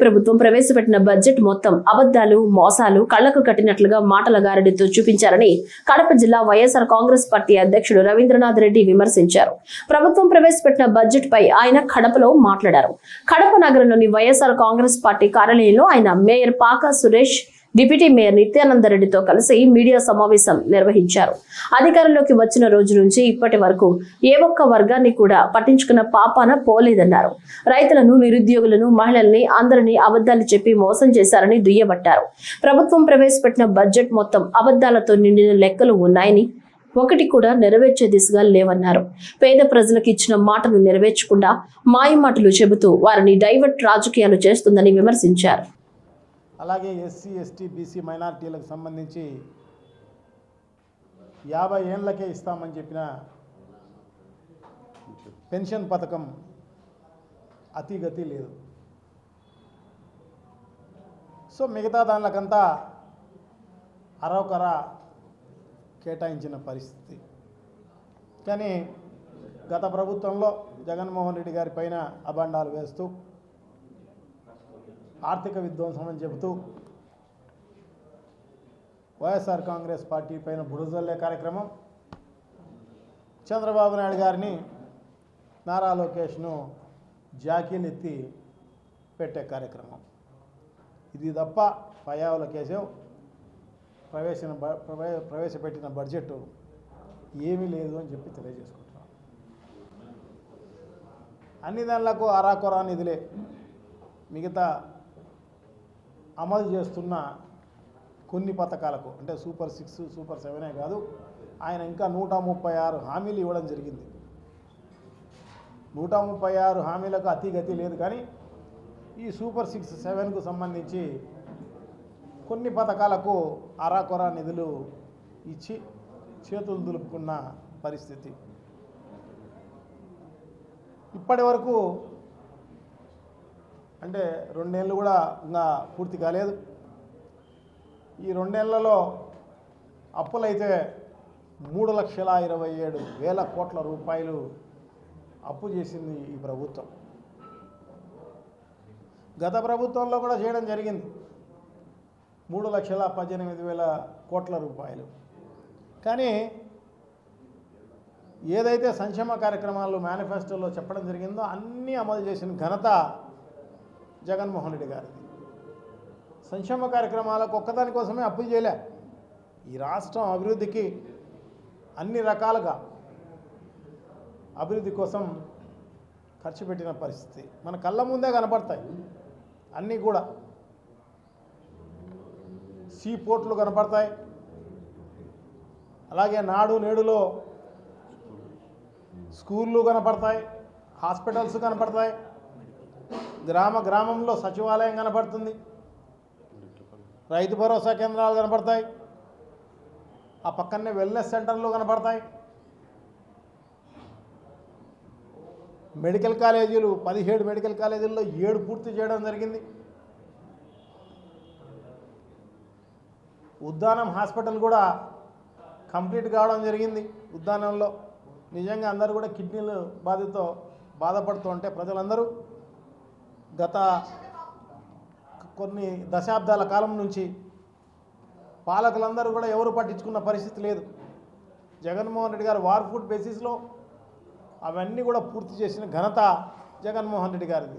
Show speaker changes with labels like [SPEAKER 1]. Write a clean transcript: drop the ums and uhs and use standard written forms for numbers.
[SPEAKER 1] ప్రభుత్వం ప్రవేశపెట్టిన బడ్జెట్ మొత్తం అబద్ధాలు, మోసాలు, కళ్లకు కట్టినట్లుగా మాటల గారడితో చూపించారని కడప జిల్లా వైఎస్ఆర్ కాంగ్రెస్ పార్టీ అధ్యక్షుడు రవీంద్రనాథ్ రెడ్డి విమర్శించారు. ప్రభుత్వం ప్రవేశపెట్టిన బడ్జెట్ పై ఆయన కడపలో మాట్లాడారు. కడప నగరంలోని వైఎస్ఆర్ కాంగ్రెస్ పార్టీ కార్యాలయంలో ఆయన mayor pak Suresh, deputy mayor నిత్యానందరెడ్డితో కలిసి మీడియా సమావేశం నిర్వహించారు. అధికారంలోకి వచ్చిన రోజు నుంచి ఇప్పటి వరకు ఏ ఒక్క వర్గాన్ని కూడా పట్టించుకున్న పాపాన పోలేదన్నారు. రైతులను, నిరుద్యోగులను, మహిళల్ని అందరినీ అబద్ధాలు చెప్పి మోసం చేశారని దుయ్యబట్టారు. ప్రభుత్వం ప్రవేశపెట్టిన బడ్జెట్ మొత్తం అబద్ధాలతో నిండిన లెక్కలు ఉన్నాయని, ఒకటి కూడా నెరవేర్చే దిశగా లేవన్నారు. పేద ప్రజలకు ఇచ్చిన మాటలు నెరవేర్చకుండా మాయమాటలు చెబుతూ వారిని డైవర్ట్ రాజకీయాలు చేస్తుందని విమర్శించారు.
[SPEAKER 2] అలాగే ఎస్సీ, ఎస్టీ, బీసీ మైనారిటీలకు సంబంధించి 50 ఏళ్లకే ఇస్తామని చెప్పిన పెన్షన్ పథకం అతిగతి లేదు. సో మిగతా దానికంతా అరొకర కేటాయించిన పరిస్థితి. కానీ గత ప్రభుత్వంలో జగన్మోహన్ రెడ్డి గారి పైన అబండాలు వేస్తూ, ఆర్థిక విధ్వంసం అని చెబుతూ వైఎస్ఆర్ కాంగ్రెస్ పార్టీ పైన బురదల్లే కార్యక్రమం, చంద్రబాబు నాయుడు గారిని, నారా లోకేష్ను జాకీలెత్తి పెట్టే కార్యక్రమం. ఇది తప్ప పయావుల కేశవ్ ప్రవేశపెట్టిన బడ్జెట్ ఏమీ లేదు అని చెప్పి తెలియజేసుకుంటున్నాం. అన్ని దానిలకు అరాకొరా నిధులే. మిగతా అమలు చేస్తున్న కొన్ని పథకాలకు, అంటే సూపర్ 6, సూపర్ 7 కాదు, ఆయన ఇంకా 136 హామీలు ఇవ్వడం జరిగింది. 136 హామీలకు అతిగతి లేదు. కానీ ఈ సూపర్ 6, 7కు సంబంధించి కొన్ని పథకాలకు అరాకొరా నిధులు ఇచ్చి చేతులు దులుపుకున్న పరిస్థితి. ఇప్పటి వరకు అంటే 2 నెలలు కూడా ఇంకా పూర్తి కాలేదు. ఈ 2 నెలలలో అప్పులైతే 3,27,000 కోట్ల రూపాయలు అప్పు చేసింది ఈ ప్రభుత్వం. గత ప్రభుత్వంలో కూడా చేయడం జరిగింది 3,18,000 కోట్ల రూపాయలు. కానీ ఏదైతే సంక్షేమ కార్యక్రమాలు మేనిఫెస్టోలో చెప్పడం జరిగిందో అన్నీ అమలు చేసిన ఘనత జగన్మోహన్ రెడ్డి గారిది. సంక్షేమ కార్యక్రమాలకు ఒక్కదాని కోసమే అప్పులు చేయలే. ఈ రాష్ట్రం అభివృద్ధికి అన్ని రకాలుగా అభివృద్ధి కోసం ఖర్చు పెట్టిన పరిస్థితి మన కళ్ళ ముందే కనపడతాయి. అన్నీ కూడా సీ పోర్ట్లు కనపడతాయి. అలాగే నాడు నేడులో స్కూళ్ళు కనపడతాయి, హాస్పిటల్స్ కనపడతాయి, గ్రామంలో సచివాలయం కనపడుతుంది, రైతు భరోసా కేంద్రాలు కనపడతాయి, ఆ పక్కనే వెల్నెస్ సెంటర్లు కనపడతాయి, మెడికల్ కాలేజీలు 17 మెడికల్ కాలేజీల్లో 7 పూర్తి చేయడం జరిగింది. ఉద్దానం హాస్పిటల్ కూడా కంప్లీట్ కావడం జరిగింది. ఉద్దానంలో నిజంగా అందరూ కూడా కిడ్నీలు బాధపడుతూ ఉంటే ప్రజలందరూ గత కొన్ని దశాబ్దాల కాలం నుంచి పాలకులందరూ కూడా ఎవరు పట్టించుకున్న పరిస్థితి లేదు. జగన్మోహన్ రెడ్డి గారు వార్ ఫుడ్ బేసిస్లో అవన్నీ కూడా పూర్తి చేసిన ఘనత జగన్మోహన్ రెడ్డి గారిది.